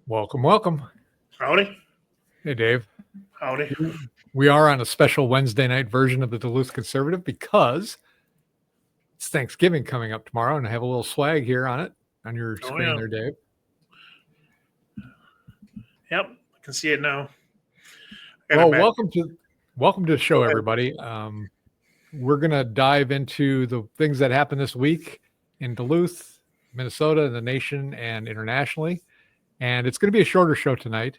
Welcome, welcome. Howdy. Hey, Dave. Howdy. We are on a special Wednesday night version of the Duluth Conservative because it's Thanksgiving coming up tomorrow, and I have a little swag here on it on your screen there, Dave. Yep, I can see it now. Well, welcome to the show, everybody. We're going to dive into the things that happened this week in Duluth, Minnesota, the nation, and internationally. And it's going to be a shorter show tonight,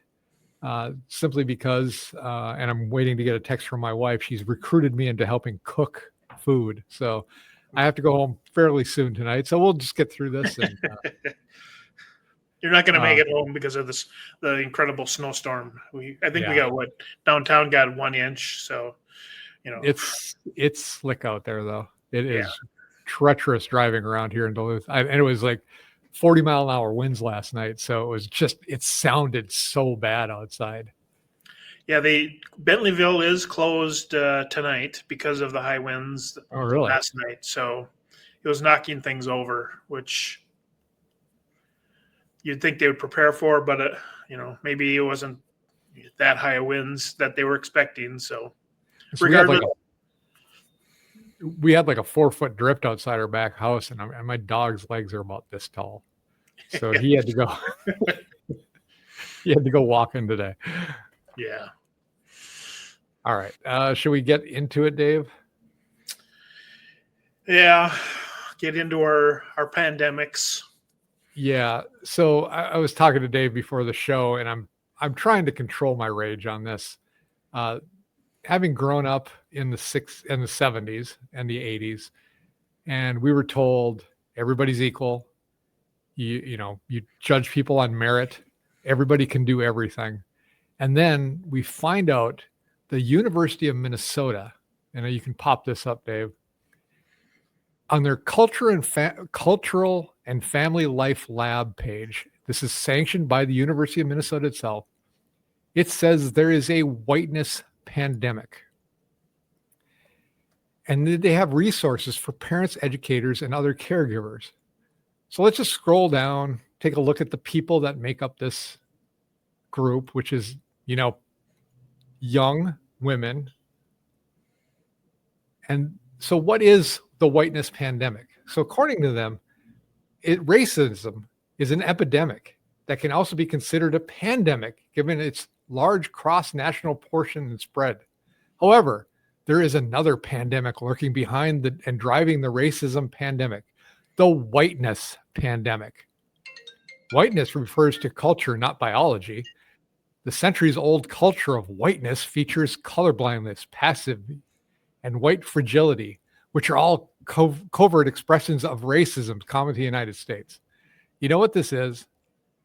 simply because, and I'm waiting to get a text from my wife. She's recruited me into helping cook food. So I have to go home fairly soon tonight. So we'll just get through this. And, You're not going to make it home because of the incredible snowstorm. I think we got downtown got 1 inch. So, it's slick out there though. It is treacherous driving around here in Duluth. And it was like 40-mile-an-hour winds last night. So it sounded so bad outside. Yeah, Bentleyville is closed tonight because of the high winds last night. So it was knocking things over, which you'd think they would prepare for, but maybe it wasn't that high of winds that they were expecting. So regardless, we had like a 4-foot drift outside our back house, and my dog's legs are about this tall, so he had to go. He had to go walking today. Yeah. All right. Should we get into it, Dave? Yeah. Get into our pandemics. Yeah. So I was talking to Dave before the show, and I'm trying to control my rage on this. Having grown up in the 70s and the 80s, and we were told everybody's equal. You judge people on merit. Everybody can do everything. And then we find out the University of Minnesota, and you can pop this up, Dave, on their cultural and family life lab page. This is sanctioned by the University of Minnesota itself. It says there is a whiteness pandemic. And they have resources for parents, educators, and other caregivers. So let's just scroll down, take a look at the people that make up this group, which is, young women. And so what is the whiteness pandemic? So according to them, racism is an epidemic that can also be considered a pandemic, given its large cross-national portion and spread. However, there is another pandemic lurking behind and driving the racism pandemic, the whiteness pandemic. Whiteness refers to culture, not biology. The centuries-old culture of whiteness features colorblindness, passivity, and white fragility, which are all covert expressions of racism common to the United States. You know what this is?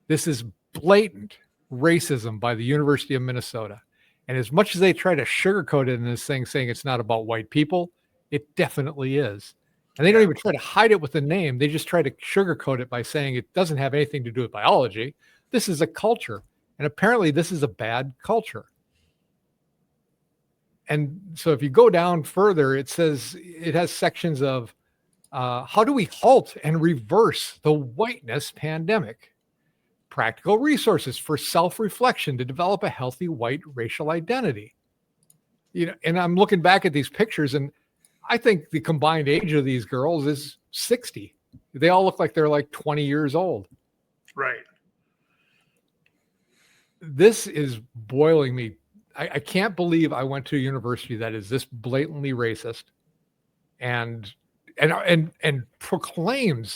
This is blatant racism by the University of Minnesota. And as much as they try to sugarcoat it in this thing, saying it's not about white people, it definitely is. And they don't even try to hide it with a name. They just try to sugarcoat it by saying it doesn't have anything to do with biology. This is a culture. And apparently this is a bad culture. And so if you go down further, it says it has sections of how do we halt and reverse the whiteness pandemic? Practical resources for self-reflection to develop a healthy white racial identity. And I'm looking back at these pictures, and I think the combined age of these girls is 60. They all look like they're like 20 years old. Right. This is boiling me. I can't believe I went to a university that is this blatantly racist and proclaim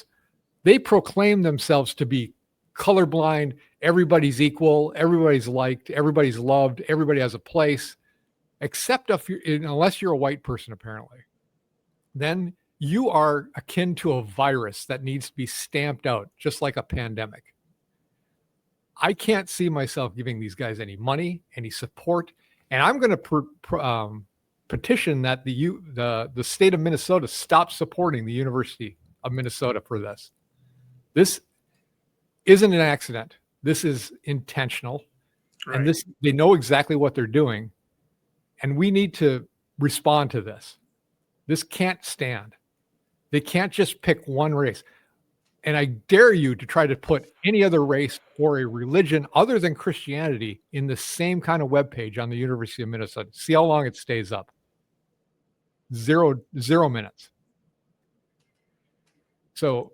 themselves to be colorblind. Everybody's equal. Everybody's liked. Everybody's loved. Everybody has a place, except unless you're a white person, apparently. Then you are akin to a virus that needs to be stamped out, just like a pandemic. I can't see myself giving these guys any money, any support, and I'm going to petition that the state of Minnesota stop supporting the University of Minnesota for this. This isn't an accident. This is intentional, and they know exactly what they're doing, and we need to respond to this. This can't stand. They can't just pick one race. And I dare you to try to put any other race or a religion other than Christianity in the same kind of webpage on the University of Minnesota. See how long it stays up. Zero minutes. So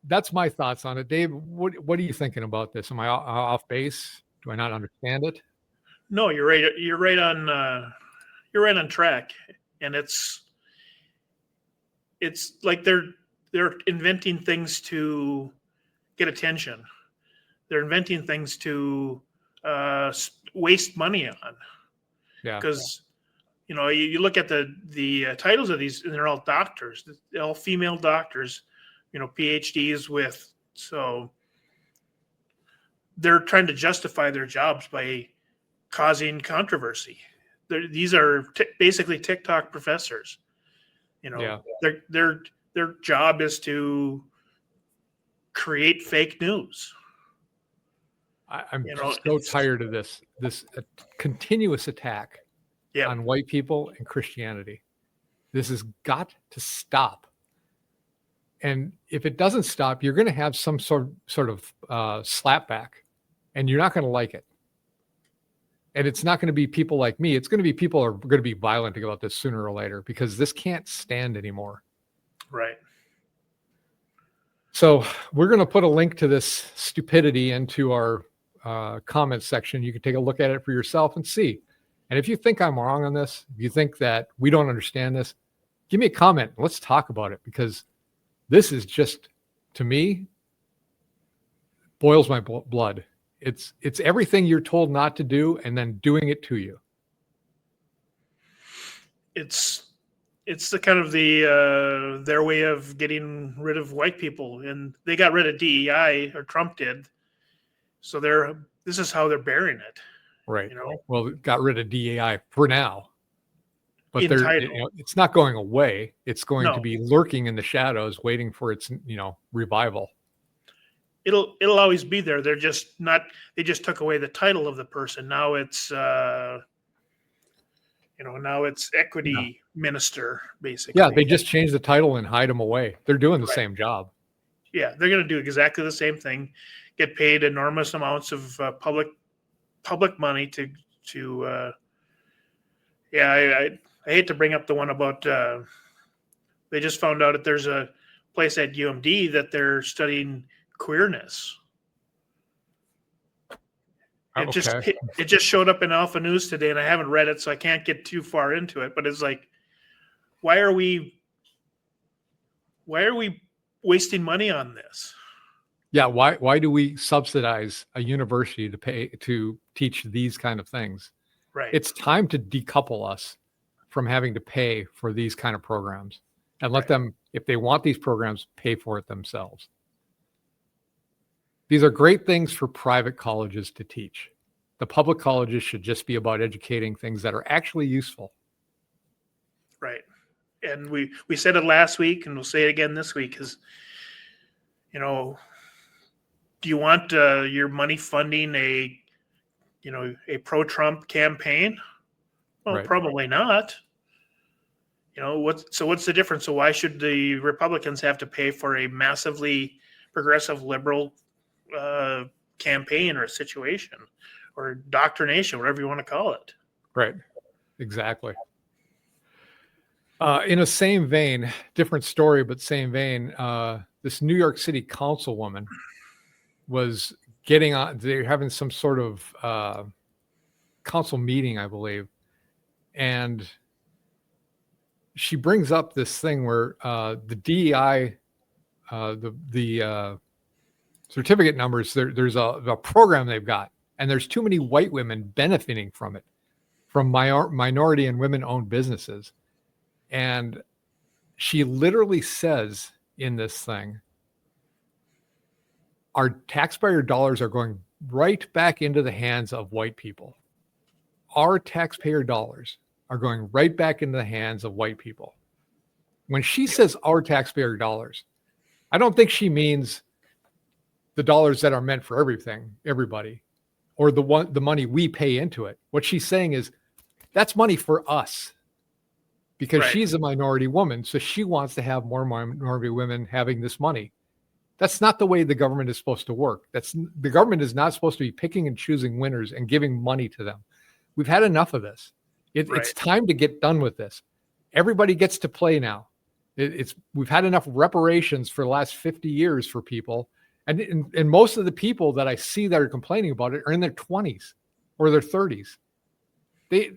that's my thoughts on it. Dave, what are you thinking about this? Am I off base? Do I not understand it? No, you're right. You're right on track. And it's like they're inventing things to get attention. They're inventing things to waste money on. Yeah. Because you look at the titles of these, and they're all doctors, they're all female doctors, PhDs with. So they're trying to justify their jobs by causing controversy. These are basically TikTok professors. Yeah. Their job is to create fake news. I'm so tired of this continuous attack on white people and Christianity. This has got to stop. And if it doesn't stop, you're going to have some sort of slapback, and you're not going to like it. And it's not going to be people like me. It's going to be people who are going to be violent about this sooner or later, because this can't stand anymore. Right. So we're going to put a link to this stupidity into our comments section. You can take a look at it for yourself and see. And if you think I'm wrong on this, if you think that we don't understand this, give me a comment. Let's talk about it, because this is just, to me, boils my blood. It's everything you're told not to do and then doing it to you. It's the kind of their way of getting rid of white people, and they got rid of DEI, or Trump did. So this is how they're bearing it. Right. Well, got rid of DEI for now, but it's not going away. It's going to be lurking in the shadows, waiting for its revival. It'll always be there. They're just not. They just took away the title of the person. Now it's now it's equity minister, basically. Yeah, they just changed the title and hide them away. They're doing the same job. Yeah, they're going to do exactly the same thing. Get paid enormous amounts of public money to. I hate to bring up the one about. They just found out that there's a place at UMD that they're studying queerness. It just showed up in Alpha News today, and I haven't read it, so I can't get too far into it. But it's like, why are we wasting money on this? Yeah, why do we subsidize a university to pay to teach these kind of things? Right. It's time to decouple us from having to pay for these kind of programs, and let them, if they want these programs, pay for it themselves. These are great things for private colleges to teach. The public colleges should just be about educating things that are actually useful. Right. And we said it last week, and we'll say it again this week, is, do you want your money funding a pro-Trump campaign? Well, probably not. What's the difference? So why should the Republicans have to pay for a massively progressive liberal campaign or situation or indoctrination, whatever you want to call it? Right. Exactly. In a same vein, different story, but same vein, this New York City councilwoman was getting on, they're having some sort of council meeting, I believe. And she brings up this thing where the DEI, the certificate numbers, there's a program they've got, and there's too many white women benefiting from it, from minority and women-owned businesses. And she literally says in this thing, our taxpayer dollars are going right back into the hands of white people. Our taxpayer dollars are going right back into the hands of white people. When she says our taxpayer dollars, I don't think she means the dollars that are meant for everybody, or the money we pay into it. What she's saying is that's money for us, because she's a minority woman, so she wants to have more minority women having this money. That's not the way the government is supposed to work. The government is not supposed to be picking and choosing winners and giving money to them. We've had enough of this. It's time to get done with this. Everybody gets to play now. We've had enough reparations for the last 50 years for people. And most of the people that I see that are complaining about it are in their 20s or their 30s.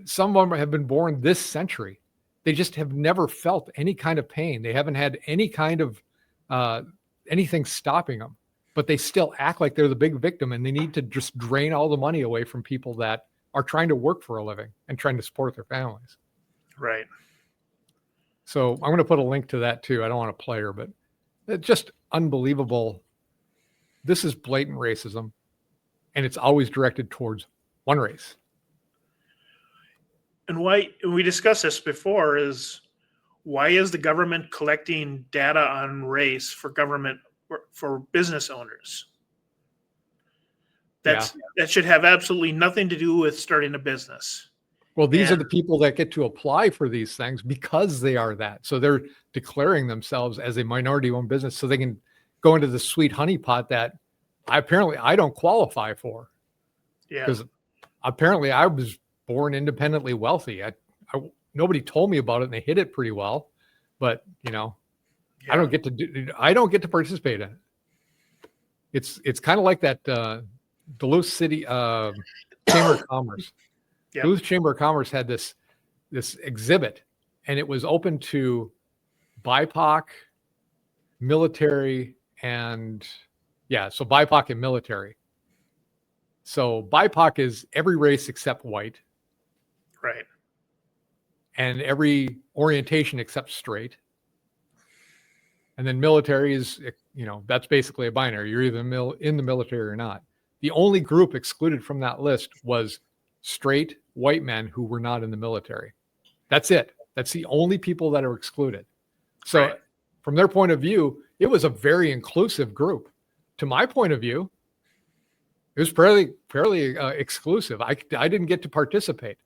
Some of them have been born this century. They just have never felt any kind of pain. They haven't had any kind of anything stopping them, but they still act like they're the big victim, and they need to just drain all the money away from people that are trying to work for a living and trying to support their families. Right. So I'm going to put a link to that too. I don't want to play her, but it's just unbelievable. This is blatant racism, and it's always directed towards one race. And why we discussed this before is, why is the government collecting data on race for business owners? That should have absolutely nothing to do with starting a business. Well, these are the people that get to apply for these things because they are that. So they're declaring themselves as a minority-owned business so they can go into the sweet honeypot that apparently I don't qualify for. Yeah. Because apparently I was born independently wealthy. Nobody told me about it, and they hid it pretty well. But I don't get to participate in it. It's kind of like that Duluth City Chamber of Commerce. Yep. Duluth Chamber of Commerce had this exhibit, and it was open to BIPOC, military, and so BIPOC and military. So BIPOC is every race except white. Right. And every orientation except straight. And then military is, that's basically a binary. You're either in the military or not. The only group excluded from that list was straight white men who were not in the military. That's it. That's the only people that are excluded. So from their point of view, it was a very inclusive group. To my point of view, it was fairly exclusive. I didn't get to participate.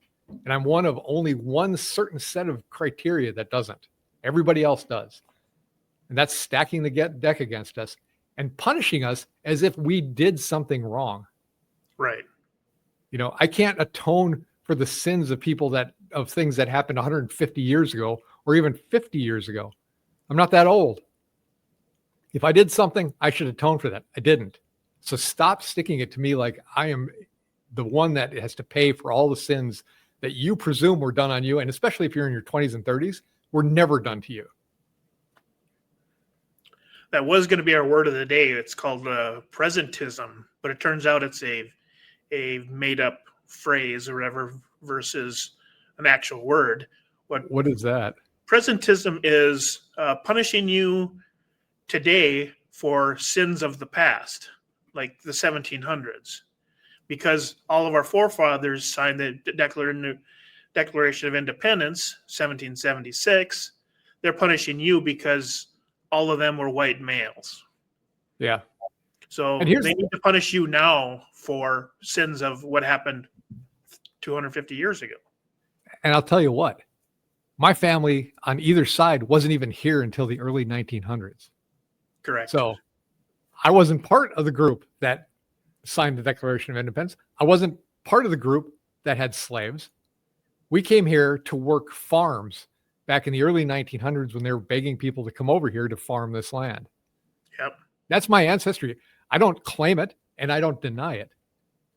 And I'm one of only one certain set of criteria that doesn't. Everybody else does. And that's stacking the deck against us and punishing us as if we did something wrong. Right. I can't atone for the sins of things that happened 150 years ago or even 50 years ago. I'm not that old. If I did something, I should atone for that. I didn't. So stop sticking it to me like I am the one that has to pay for all the sins that you presume were done on you, and especially if you're in your 20s and 30s, were never done to you. That was going to be our word of the day. It's called presentism, but it turns out it's a made-up phrase or whatever versus an actual word. What is that? Presentism is punishing you today for sins of the past, like the 1700s. Because all of our forefathers signed the Declaration of Independence, 1776, they're punishing you because all of them were white males. Yeah. So they need to punish you now for sins of what happened 250 years ago. And I'll tell you what, my family on either side wasn't even here until the early 1900s. Correct. So I wasn't part of the group that signed the Declaration of Independence. I wasn't part of the group that had slaves. We came here to work farms back in the early 1900s when they were begging people to come over here to farm this land. Yep. That's my ancestry. I don't claim it and I don't deny it.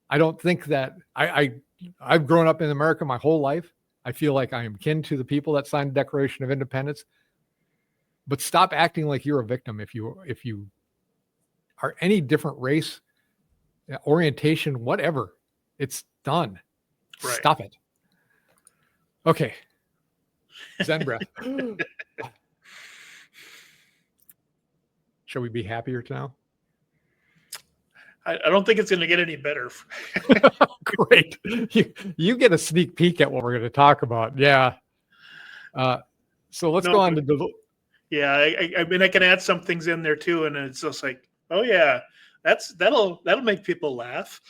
I don't think that I've grown up in America my whole life. I feel like I am kin to the people that signed the Declaration of Independence. But stop acting like you're a victim if you are any different race, orientation, whatever. It's done. Right. Stop it. Okay. Zen breath. Shall we be happier now? I don't think it's going to get any better. Great. You get a sneak peek at what we're going to talk about. Yeah. So let's go on to the. Yeah, I mean, I can add some things in there too, and it's just like, oh yeah, that'll make people laugh.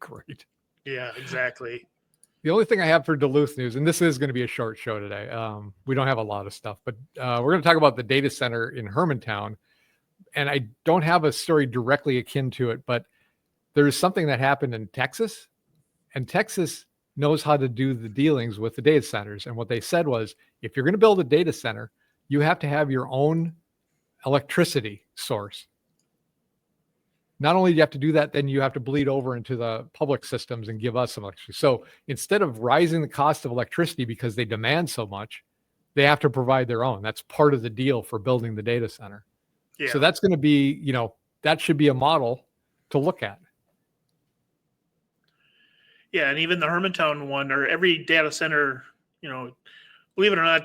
Great. Yeah, exactly. The only thing I have for Duluth news, and this is going to be a short show today. We don't have a lot of stuff, but we're going to talk about the data center in Hermantown and I don't have a story directly akin to it, but there's something that happened in Texas, and Texas knows how to do the dealings with the data centers. And what they said was, if you're going to build a data center, you have to have your own electricity source. Not only do you have to do that, then you have to bleed over into the public systems and give us some electricity. So instead of rising the cost of electricity because they demand so much, they have to provide their own. That's part of the deal for building the data center. Yeah. So that's going to be, that should be a model to look at. Yeah, and even the Hermantown one, or every data center, believe it or not,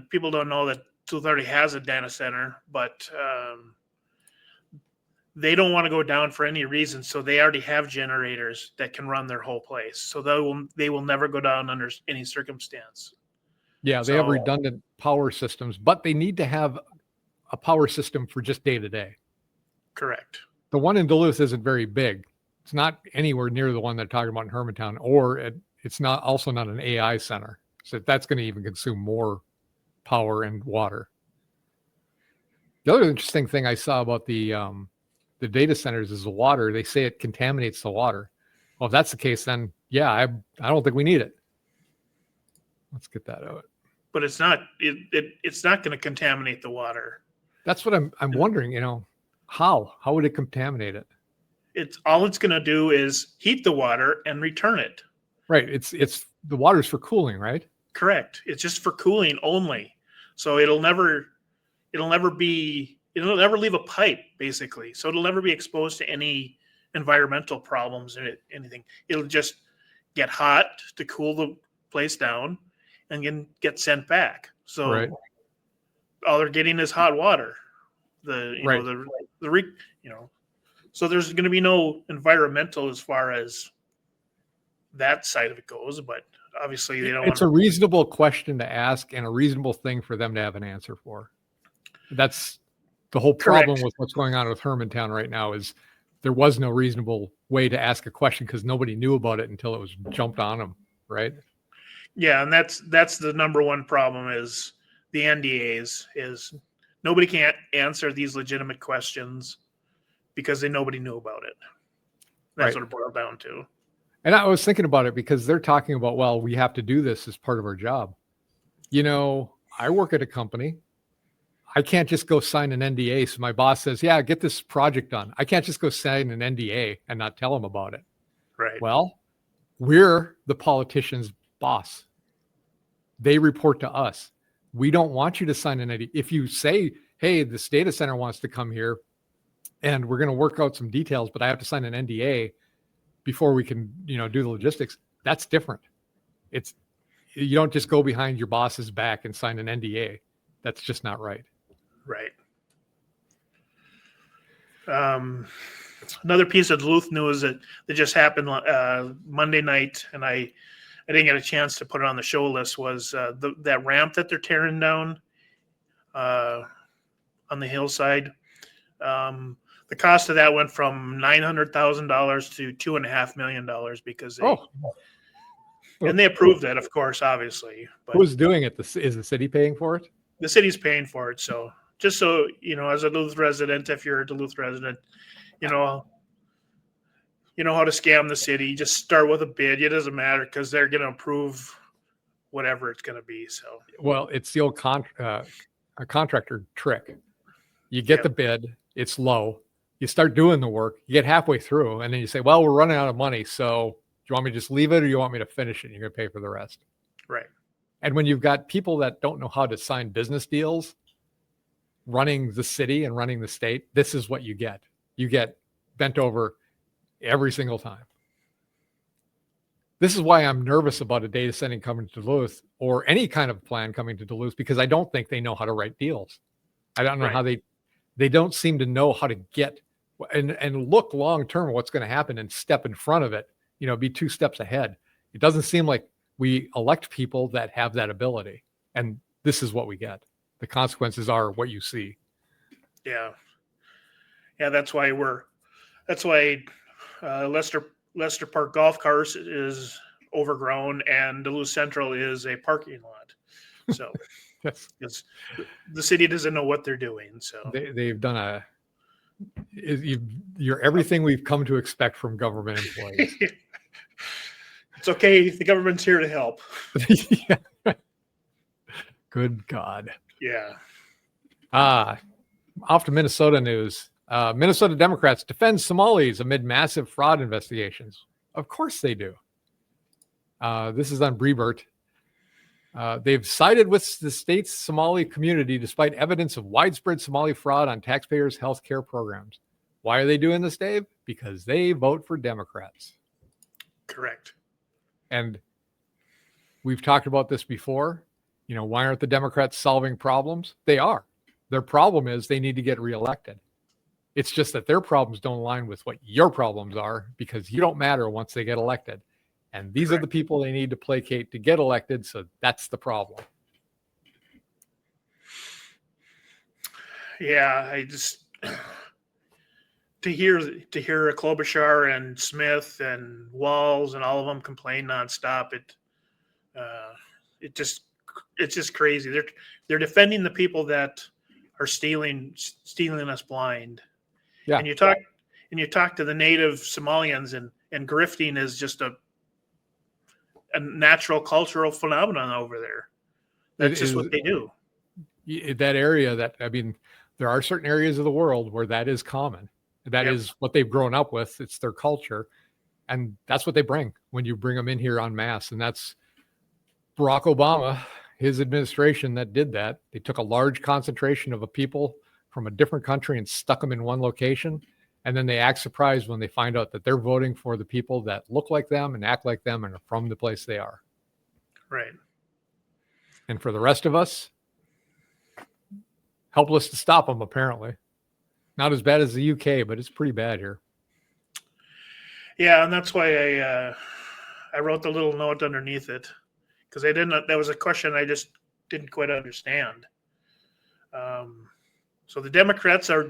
people don't know that Duluth already has a data center, but they don't want to go down for any reason. So they already have generators that can run their whole place. So they will never go down under any circumstance. Yeah, they have redundant power systems, but they need to have a power system for just day to day. Correct. The one in Duluth isn't very big. It's not anywhere near the one they're talking about in Hermantown, or it's also not an AI center. So that's going to even consume more power and water. The other interesting thing I saw about the data centers is the water. They say it contaminates the water. Well, if that's the case, then yeah, I don't think we need it. Let's get that out. But it's not. It's not going to contaminate the water. That's what I'm wondering. How would it contaminate it? It's going to do is heat the water and return it. Right. It's the water's for cooling, right? Correct. It's just for cooling only. So it'll never leave a pipe, basically. So it'll never be exposed to any environmental problems or anything. It'll just get hot to cool the place down and then get sent back. So right. All they're getting is hot water. So there's going to be no environmental as far as that side of it goes, but obviously they don't. It's a reasonable question to ask and a reasonable thing for them to have an answer for. That's the whole problem with what's going on with Hermantown right now is there was no reasonable way to ask a question because nobody knew about it until it was jumped on them, right? Yeah, and that's the number one problem is the NDAs is nobody can't answer these legitimate questions because nobody knew about it. That's what it boiled down to. And I was thinking about it because they're talking about, well, we have to do this as part of our job. I work at a company. I can't just go sign an NDA. So my boss says, yeah, get this project done. I can't just go sign an NDA and not tell them about it. Right. Well, we're the politician's boss. They report to us. We don't want you to sign an NDA. If you say, hey, this data center wants to come here and we're going to work out some details, but I have to sign an NDA before we can, do the logistics. That's different. You don't just go behind your boss's back and sign an NDA. That's just not right. Right. Another piece of Duluth news that just happened Monday night, and I didn't get a chance to put it on the show list, was that ramp that they're tearing down on the hillside. The cost of that went from $900,000 to $2.5 million because and they approved it, of course, obviously. But who's doing it? Is the city paying for it? The city's paying for it. So just so as a Duluth resident, if you're a Duluth resident, you know how to scam the city. Just start with a bid. It doesn't matter because they're going to approve whatever it's going to be. So well, it's the old a contractor trick. You get the bid, it's low. You start doing the work, you get halfway through, and then you say, well, we're running out of money. So do you want me to just leave it or you want me to finish it? And you're going to pay for the rest. Right. And when you've got people that don't know how to sign business deals running the city and running the state, this is what you get. You get bent over every single time. This is why I'm nervous about a data center coming to Duluth or any kind of plan coming to Duluth, because I don't think they know how to write deals. I don't know how they don't seem to know how to get and look long-term at what's going to happen and step in front of it, be 2 steps ahead. It doesn't seem like we elect people that have that ability. And this is what we get. The consequences are what you see. Yeah. Yeah. That's why Lester Park Golf Course is overgrown and Duluth Central is a parking lot. So yes. the city doesn't know what they're doing. So they've done You're everything we've come to expect from government employees. It's okay. The government's here to help. Yeah. Good God. Yeah. Off to Minnesota news. Minnesota Democrats defend Somalis amid massive fraud investigations. Of course they do. This is on Breitbart. They've sided with the state's Somali community despite evidence of widespread Somali fraud on taxpayers' health care programs. Why are they doing this, Dave? Because they vote for Democrats. Correct. And we've talked about this before. Why aren't the Democrats solving problems? They are. Their problem is they need to get reelected. It's just that their problems don't align with what your problems are because you don't matter once they get elected. And these Correct. are the people they need to placate to get elected. So that's the problem. Yeah, I just to hear Klobuchar and Smith and Walz and all of them complain nonstop. It's just crazy. They're defending the people that are stealing us blind. Yeah. And you talk to the native Somalians and grifting is just a natural cultural phenomenon over there. That's just what they do. That area there are certain areas of the world where that is common. That is what they've grown up with. It's their culture. And that's what they bring when you bring them in here en masse. And that's Barack Obama, his administration that did that. They took a large concentration of a people from a different country and stuck them in one location. And then they act surprised when they find out that they're voting for the people that look like them and act like them and are from the place they are. Right. And for the rest of us, helpless to stop them, apparently. Not as bad as the UK, but it's pretty bad here. Yeah, and that's why I wrote the little note underneath it, because that was a question I just didn't quite understand. So the Democrats are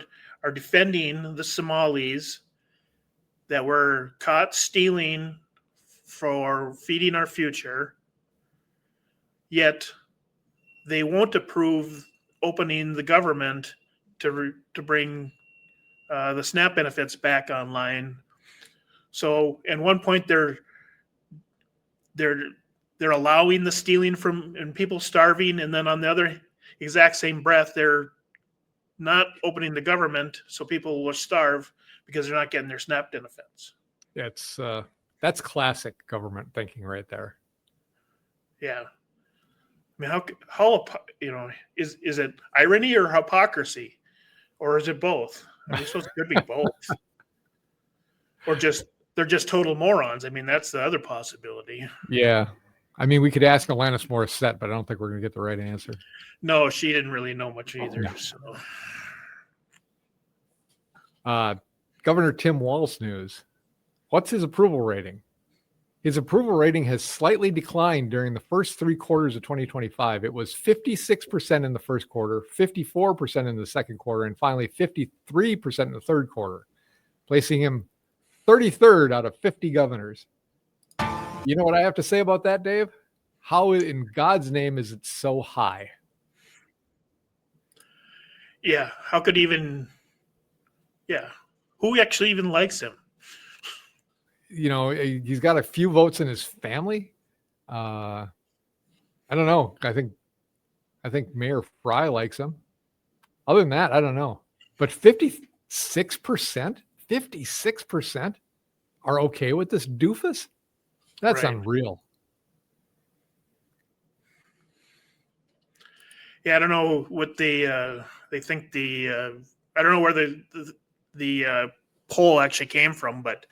defending the Somalis that were caught stealing for feeding our future, yet they won't approve opening the government to bring the SNAP benefits back online. So at one point they're allowing the stealing and people starving, and then on the other exact same breath they're not opening the government so people will starve because they're not getting their SNAP benefits. That's classic government thinking right there. Yeah. I mean, how is it irony or hypocrisy, or is it both? I suppose it could be both, or they're just total morons. I mean, that's the other possibility. Yeah, I mean, we could ask Alanis Morissette, but I don't think we're going to get the right answer. No, she didn't really know much either. No. So. Governor Tim Walz news. What's his approval rating? His approval rating has slightly declined during the first 3 quarters of 2025. It was 56% in the first quarter, 54% in the second quarter, and finally 53% in the third quarter, placing him 33rd out of 50 governors. You know what I have to say about that, Dave? How in God's name is it so high? Yeah, how could even... Yeah, who actually even likes him? He's got a few votes in his family. I don't know. I think Mayor Fry likes him. Other than that, I don't know. But 56% are okay with this doofus? That's right. Unreal. Yeah, I don't know what they think I don't know where the poll actually came from, but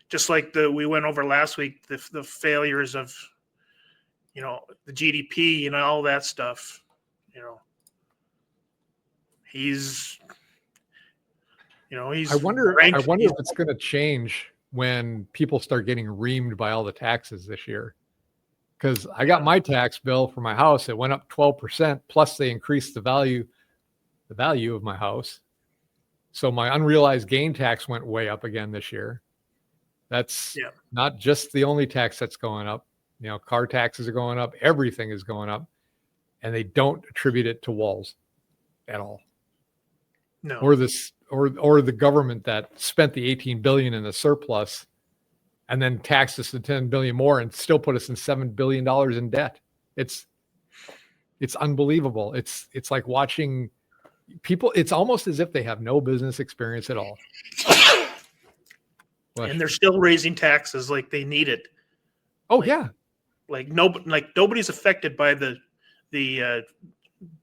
just like we went over last week, the failures of, the GDP, all that stuff, he's I wonder if it's going to change when people start getting reamed by all the taxes this year. Because I got my tax bill for my house. It went up 12%. Plus they increased the value of my house. So my unrealized gain tax went way up again this year. That's not just the only tax that's going up. Car taxes are going up. Everything is going up. And they don't attribute it to Walz at all. No. Or or the government that spent the 18 billion in the surplus and then taxed us to 10 billion more and still put us in $7 billion in debt. It's unbelievable. It's like watching people. It's almost as if they have no business experience at all. And they're still raising taxes like they need it. Oh, yeah. Like nobody's affected by the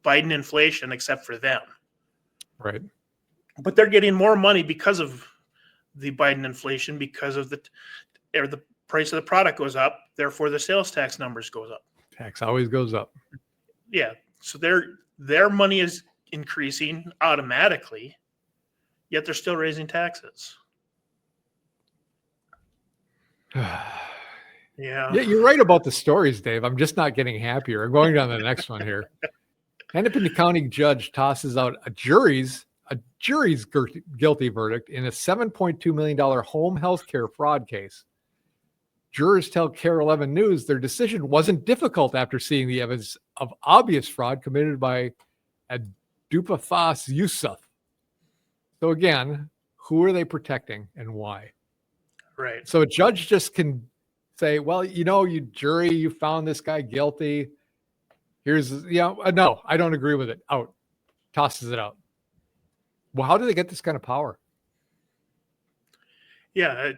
Biden inflation except for them. Right. But they're getting more money because of the Biden inflation, because of the price of the product goes up. Therefore, the sales tax numbers goes up. Tax always goes up. Yeah. So their money is increasing automatically, yet they're still raising taxes. Yeah, you're right about the stories, Dave. I'm just not getting happier. I'm going down to the next one here. Hennepin County judge tosses out a jury's guilty verdict in a $7.2 million home health care fraud case. Jurors tell KARE 11 News their decision wasn't difficult after seeing the evidence of obvious fraud committed by Abdulfas Yusuf. So again, who are they protecting and why? Right. So a judge just can say, well, you jury, you found this guy guilty. Here's, no, I don't agree with it. Out. Tosses it out. Well, how do they get this kind of power? Yeah.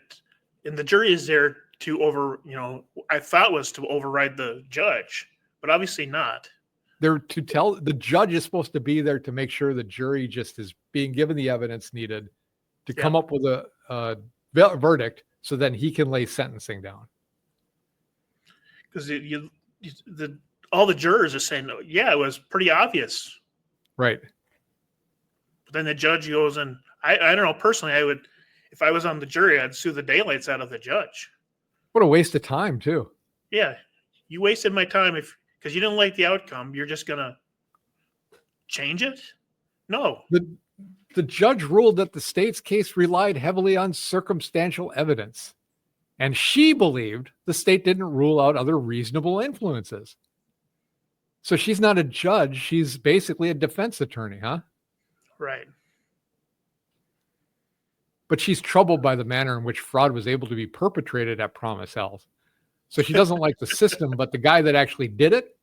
And the jury is there to I thought was to override the judge, but obviously not. They're to tell the judge is supposed to be there to make sure the jury just is being given the evidence needed to come up with a verdict so then he can lay sentencing down. Because all the jurors are saying, yeah, it was pretty obvious. Right. But then the judge goes, and I don't know, personally, I would, if I was on the jury, I'd sue the daylights out of the judge. What a waste of time, too. Yeah. You wasted my time because you didn't like the outcome. You're just going to change it? No. The judge ruled that the state's case relied heavily on circumstantial evidence, and she believed the state didn't rule out other reasonable influences. So she's not a judge. She's basically a defense attorney, huh? Right. But she's troubled by the manner in which fraud was able to be perpetrated at Promise Health. So she doesn't like the system, but the guy that actually did it,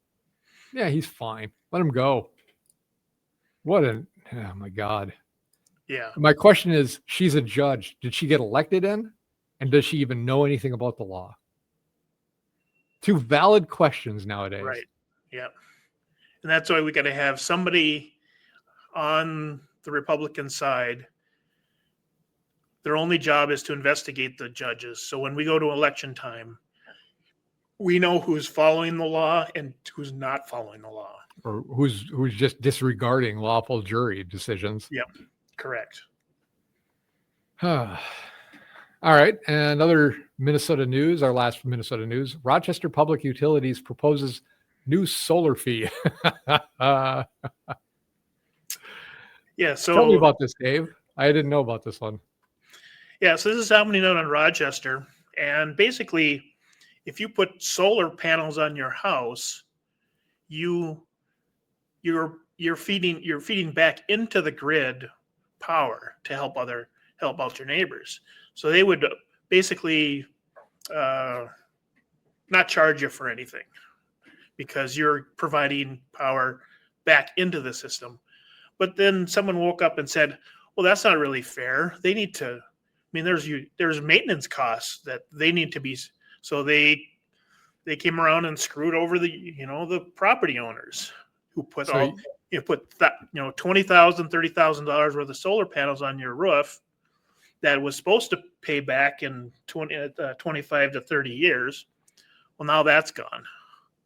yeah, he's fine. Let him go. Oh my God. Yeah. My question is, she's a judge. Did she get elected in? And does she even know anything about the law? Two valid questions nowadays. Right. Yeah. And that's why we got to have somebody on the Republican side. Their only job is to investigate the judges. So when we go to election time, we know who's following the law and who's not following the law. Or who's just disregarding lawful jury decisions. Yep. Correct. All right. And other Minnesota news, our last Minnesota news, Rochester Public Utilities proposes new solar fee. Yeah. So tell me about this, Dave. I didn't know about this one. Yeah. So this is happening out in Rochester. And basically, if you put solar panels on your house, you're feeding back into the grid power to help out your neighbors. So they would basically not charge you for anything because you're providing power back into the system. But then someone woke up and said, well, that's not really fair. They need to, there's maintenance costs that they need to be. So they came around and screwed over the property owners who put $20,000, $30,000 worth of solar panels on your roof that was supposed to pay back in 25 to 30 years. Well, now that's gone.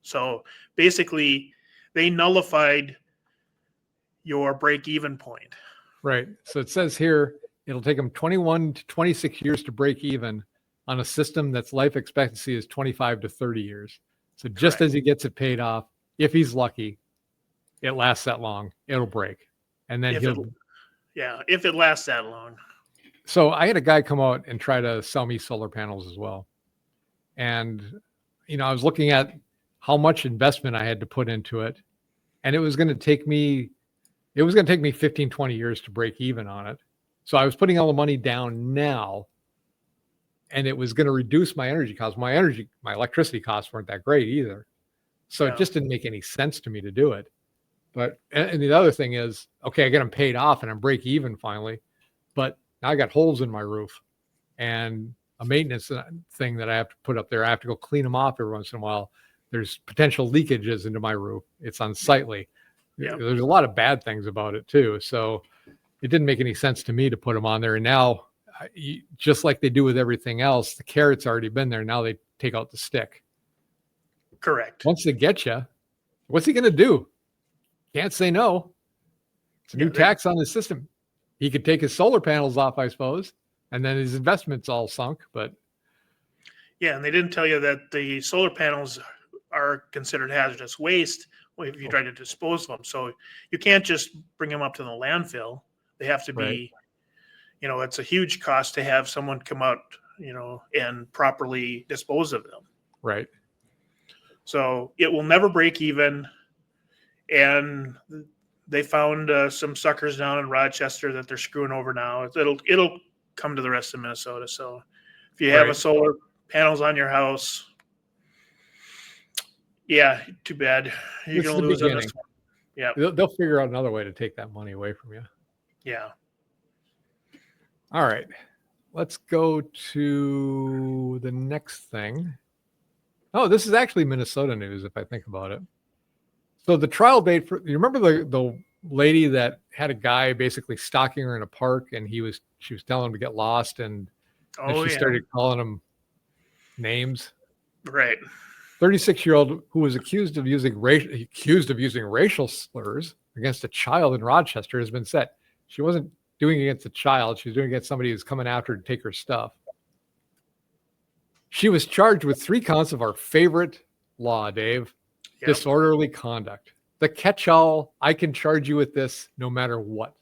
So basically, they nullified your break-even point. Right. So it says here, it'll take them 21 to 26 years to break even on a system that's life expectancy is 25 to 30 years. So just Correct. as he gets it paid off, if he's lucky, it lasts that long, it'll break. And then if it lasts that long. So I had a guy come out and try to sell me solar panels as well. And, I was looking at how much investment I had to put into it. And it was going to take me 15, 20 years to break even on it. So I was putting all the money down now, and it was going to reduce my energy costs. My electricity costs weren't that great either. So it just didn't make any sense to me to do it. But, and the other thing is, okay, I get them paid off and I'm break even finally, but now I got holes in my roof and a maintenance thing that I have to put up there. I have to go clean them off every once in a while. There's potential leakages into my roof. It's unsightly. Yeah. There's a lot of bad things about it too. So it didn't make any sense to me to put them on there. And now, just like they do with everything else, the carrot's already been there. Now they take out the stick. Correct. Once they get you, what's he going to do? Can't say no. It's a new tax on the system. He could take his solar panels off, I suppose, and then his investment's all sunk. But yeah, and they didn't tell you that the solar panels are considered hazardous waste if you try to dispose of them. So you can't just bring them up to the landfill. They have to be, it's a huge cost to have someone come out, and properly dispose of them. Right. So it will never break even. And they found some suckers down in Rochester that they're screwing over now. It'll come to the rest of Minnesota. So if you have a solar panels on your house, too bad. You're going to lose on this one. Yeah. They'll figure out another way to take that money away from you. Yeah. All right. Let's go to the next thing. Oh, this is actually Minnesota news if I think about it. So the trial date for, you remember the lady that had a guy basically stalking her in a park, and she was telling him to get lost, and she started calling him names. Right. 36-year-old who was accused of using racial slurs against a child in Rochester has been set. She wasn't doing it against a child. She was doing it against somebody who's coming after her to take her stuff. She was charged with 3 counts of our favorite law, Dave. Yep. Disorderly conduct. The catch-all, I can charge you with this no matter what.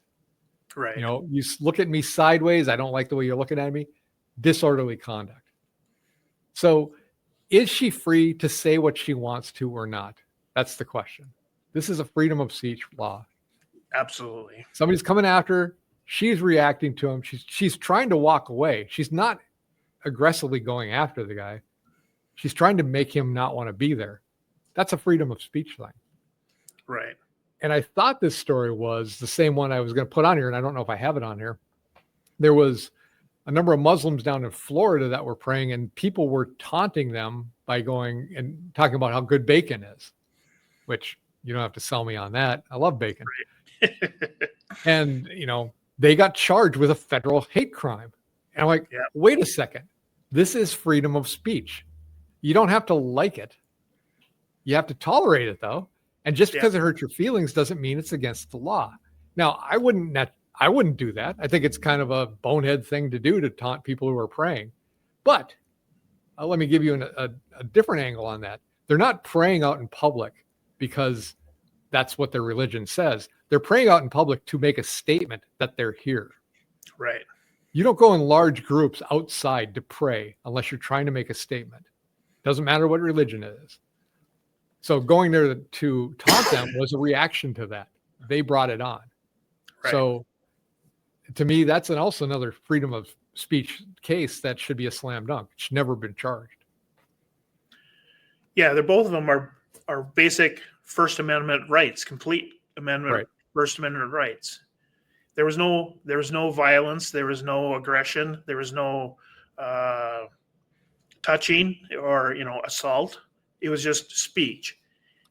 Right. You look at me sideways, I don't like the way you're looking at me. Disorderly conduct. So is she free to say what she wants to or not? That's the question. This is a freedom of speech law. Absolutely. Somebody's coming after her. She's reacting to him. She's trying to walk away. She's not aggressively going after the guy. She's trying to make him not want to be there. That's a freedom of speech thing. Right. And I thought this story was the same one I was going to put on here, and I don't know if I have it on here. There was a number of Muslims down in Florida that were praying, and people were taunting them by going and talking about how good bacon is, which you don't have to sell me on that. I love bacon. Right. And, they got charged with a federal hate crime. And I'm like, wait a second. This is freedom of speech. You don't have to like it. You have to tolerate it, though. And just because it hurts your feelings doesn't mean it's against the law. Now, I wouldn't do that. I think it's kind of a bonehead thing to do, to taunt people who are praying. But let me give you a different angle on that. They're not praying out in public because that's what their religion says. They're praying out in public to make a statement that they're here. Right. You don't go in large groups outside to pray unless you're trying to make a statement. Doesn't matter what religion it is. So going there to taunt them was a reaction to that. They brought it on. Right. So to me, that's also another freedom of speech case that should be a slam dunk. It should never have been charged. Yeah, both of them are basic First Amendment rights, complete amendment, right. First Amendment rights. There was no violence. There was no aggression. There was no touching or assault. It was just speech.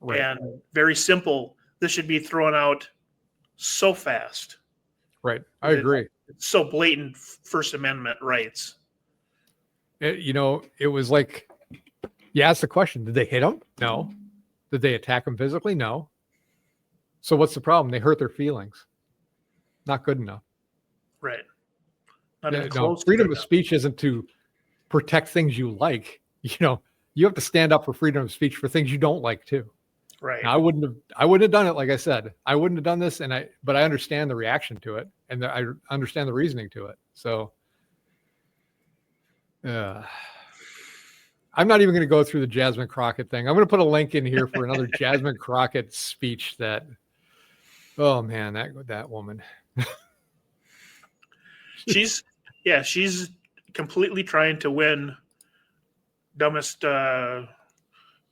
Right. And very simple. This should be thrown out so fast. Right. I agree. It's so blatant First Amendment rights. It was like, you asked the question, did they hit him? No. Did they attack him physically? No. So what's the problem? They hurt their feelings. Not good enough. Right. Not even close. Freedom of speech isn't to protect things you like. You have to stand up for freedom of speech for things you don't like too. Right. Now, I wouldn't have done it. Like I said, I wouldn't have done this. But I understand the reaction to it, and I understand the reasoning to it. So, I'm not even going to go through the Jasmine Crockett thing. I'm going to put a link in here for another Jasmine Crockett speech that, oh man, that woman. she's completely trying to win dumbest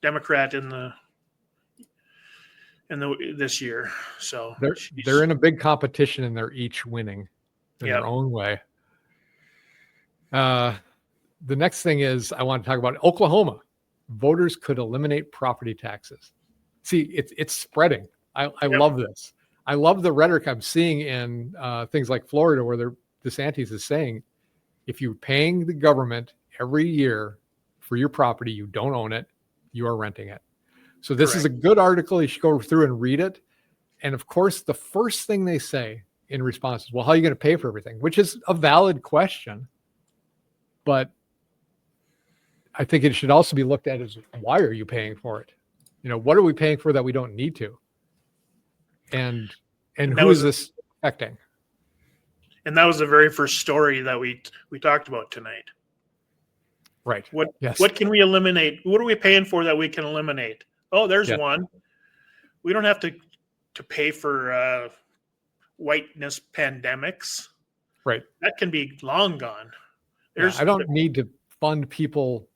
Democrat in the this year. So they're in a big competition and they're each winning in their own way. The next thing is I want to talk about Oklahoma. Voters could eliminate property taxes. See, it's spreading. I love this. I love the rhetoric I'm seeing in things like Florida, where DeSantis is saying, if you're paying the government every year for your property, you don't own it, you are renting it. So this is a good article. You should go through and read it. And of course, the first thing they say in response is, well, how are you going to pay for everything? Which is a valid question. But I think it should also be looked at as, why are you paying for it? What are we paying for that we don't need to? And who is this affecting? And that was the very first story that we talked about tonight. Right. What can we eliminate? What are we paying for that we can eliminate? Oh, there's one. We don't have to pay for whiteness pandemics. Right. That can be long gone. I don't need to fund people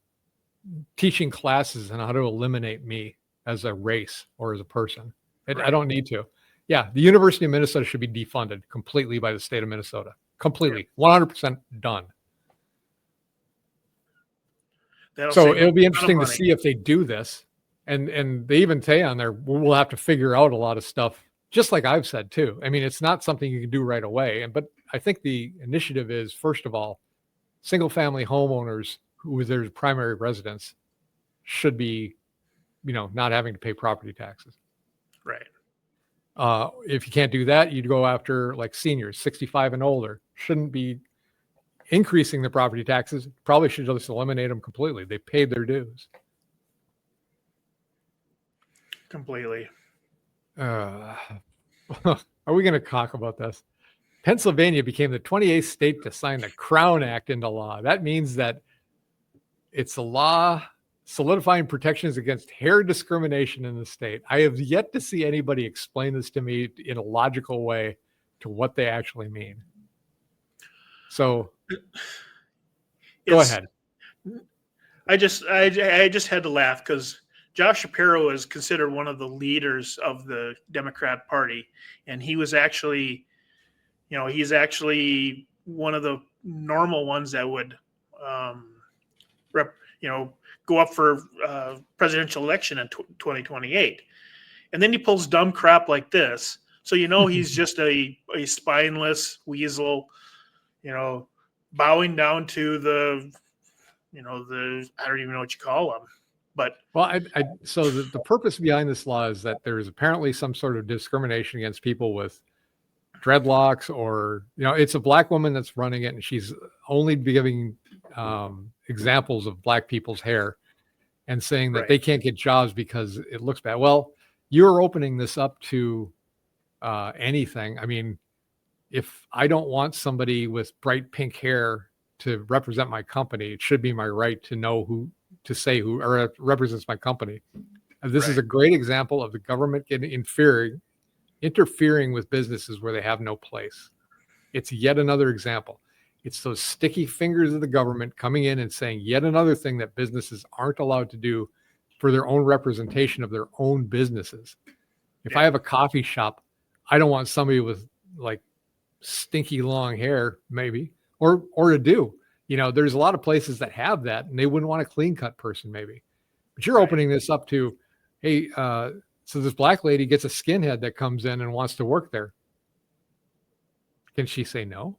teaching classes on how to eliminate me as a race or as a person. I don't need to. Yeah, the University of Minnesota should be defunded completely by the state of Minnesota. Completely. 100% done. So it'll be interesting to see if they do this. And they even say on there, we'll have to figure out a lot of stuff, just like I've said too. I mean, it's not something you can do right away. But I think the initiative is, first of all, single family homeowners who is their primary residence should be, not having to pay property taxes. Right. If you can't do that, you'd go after like seniors, 65 and older. Shouldn't be increasing the property taxes. Probably should just eliminate them completely. They paid their dues. Completely. Are we going to talk about this? Pennsylvania became the 28th state to sign the Crown Act into law. That means that it's a law solidifying protections against hair discrimination in the state. I have yet to see anybody explain this to me in a logical way to what they actually mean. So go ahead. I just had to laugh because Josh Shapiro is considered one of the leaders of the Democrat Party, and he was actually, he's actually one of the normal ones that would, go up for presidential election in 2028. And then he pulls dumb crap like this. So, he's just a spineless weasel, bowing down to the I don't even know what you call them. But so the purpose behind this law is that there is apparently some sort of discrimination against people with dreadlocks, or it's a black woman that's running it, and she's only giving examples of black people's hair and saying that they can't get jobs because it looks bad. Well, you're opening this up to anything. I mean, if I don't want somebody with bright pink hair to represent my company, it should be my right to know who to say who represents my company. And this is a great example of the government getting interfering with businesses where they have no place. It's yet another example. It's those sticky fingers of the government coming in and saying yet another thing that businesses aren't allowed to do for their own representation of their own businesses. If I have a coffee shop, I don't want somebody with like stinky long hair, maybe, or to do. There's a lot of places that have that, and they wouldn't want a clean cut person, maybe. But you're opening this up to, hey, so this black lady gets a skinhead that comes in and wants to work there. Can she say no?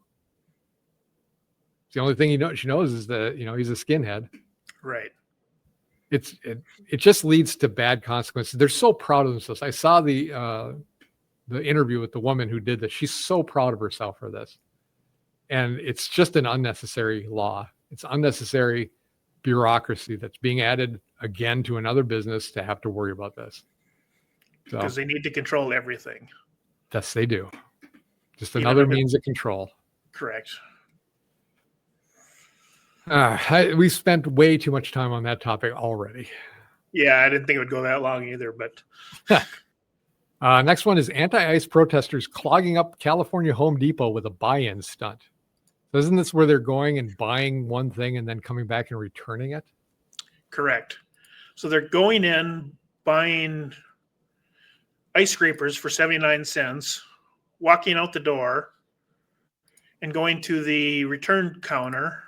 The only thing she knows is that he's a skinhead. Right. It just leads to bad consequences. They're so proud of themselves. I saw the interview with the woman who did this. She's so proud of herself for this. And it's just an unnecessary law. It's unnecessary bureaucracy that's being added again to another business to have to worry about this. Because they need to control everything. Yes, they do. Just another means of control. Correct. We spent way too much time on that topic already. Yeah, I didn't think it would go that long either, but. Next one is anti-ICE protesters clogging up California Home Depot with a buy-in stunt. So isn't this where they're going and buying one thing and then coming back and returning it? Correct. So they're going in, buying ice scrapers for 79 cents, walking out the door, and going to the return counter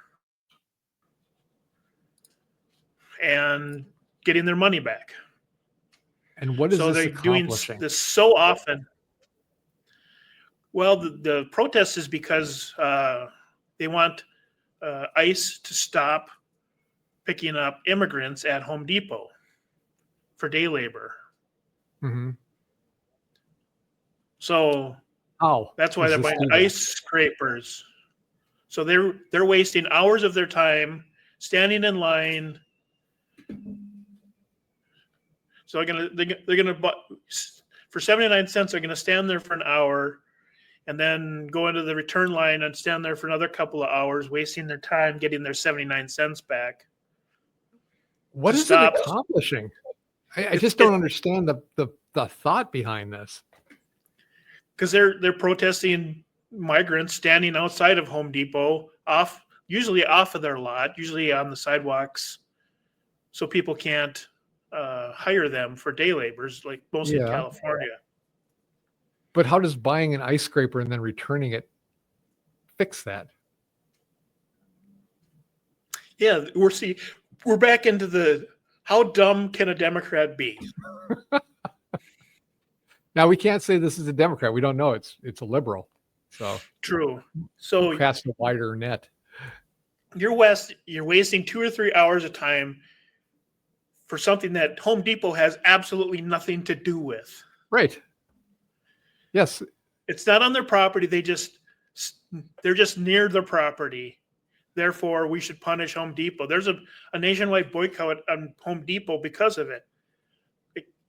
and getting their money back. And what is So this they're doing accomplishing? this so often. Well, the protest is because they want ICE to stop picking up immigrants at Home Depot for day labor. Mm-hmm. So that's why does they're this buying do that? ice scrapers. So they're wasting hours of their time standing in line. So they're gonna buy for 79 cents. They're gonna stand there for an hour, and then go into the return line and stand there for another couple of hours, wasting their time getting their 79 cents back. What is it accomplishing? I just don't understand the thought behind this. Because they're protesting migrants standing outside of Home Depot, usually off of their lot, usually on the sidewalks, so people can't hire them for day laborers, like mostly in California. But how does buying an ice scraper and then returning it fix that? Yeah, we're back into the how dumb can a Democrat be? Now we can't say this is a Democrat. We don't know. It's a liberal. So true. So cast a wider net. You're wasting 2 or 3 hours of time for something that Home Depot has absolutely nothing to do with. Right. Yes. It's not on their property. They're just near their property. Therefore, we should punish Home Depot. There's a nationwide boycott on Home Depot because of it.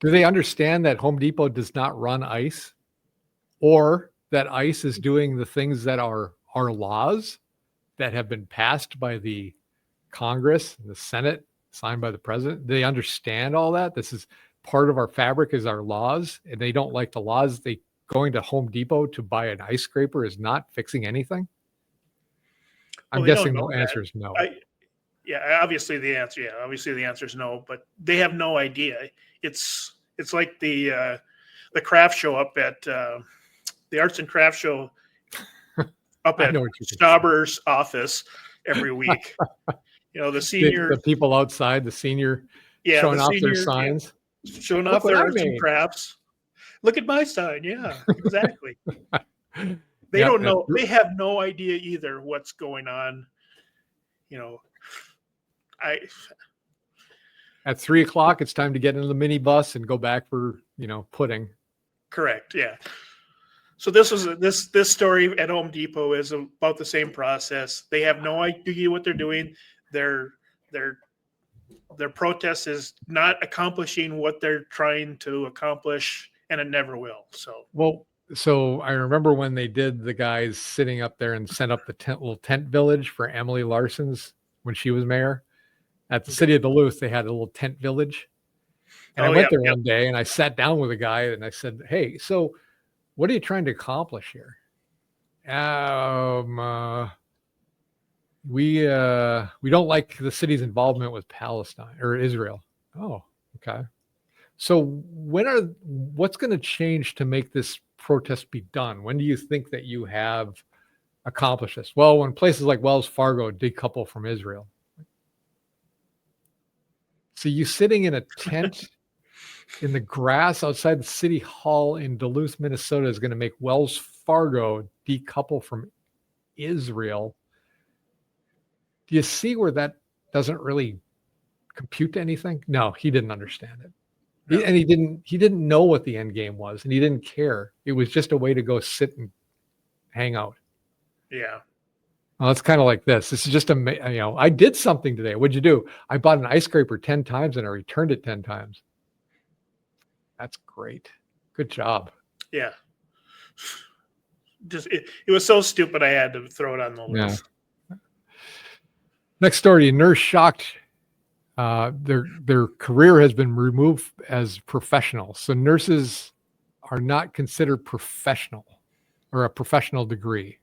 Do they understand that Home Depot does not run ICE, or that ICE is doing the things that are laws that have been passed by the Congress and the Senate, signed by the president? Do they understand all that? This is part of our fabric, is our laws, and they don't like the laws. They going to Home Depot to buy an ice scraper is not fixing anything. I'm guessing the answer is no. Obviously the answer is no, but they have no idea. It's like the craft show up at the arts and craft show up at Stauber's office every week. The senior, the people outside, the senior, showing off their signs, showing off their arts and crafts. Look at my sign. Yeah, exactly. They don't know. They have no idea either what's going on. At 3:00, it's time to get into the minibus and go back for pudding. Correct. Yeah. So this story at Home Depot is about the same process. They have no idea what they're doing. Their protest is not accomplishing what they're trying to accomplish, and it never will. So I remember when they did the guys sitting up there and set up the little tent village for Emily Larson's when she was mayor. At the city of Duluth, they had a little tent village. And I went there one day and I sat down with a guy and I said, "Hey, so what are you trying to accomplish here?" We don't like the city's involvement with Palestine or Israel. Oh, okay. So what's going to change to make this protest be done? When do you think that you have accomplished this? Well, when places like Wells Fargo decouple from Israel. So you sitting in a tent in the grass outside the city hall in Duluth, Minnesota is going to make Wells Fargo decouple from Israel. Do you see where that doesn't really compute to anything? No, he didn't understand it. No. And he didn't know what the end game was, and he didn't care. It was just a way to go sit and hang out. Yeah. Well, it's kind of like this. This is just I did something today. What'd you do? I bought an ice scraper 10 times and I returned it 10 times. That's great. Good job. Yeah. Just it was so stupid I had to throw it on the list. Yeah. Next story, nurse shocked. Their career has been removed as professionals. So nurses are not considered professional or a professional degree.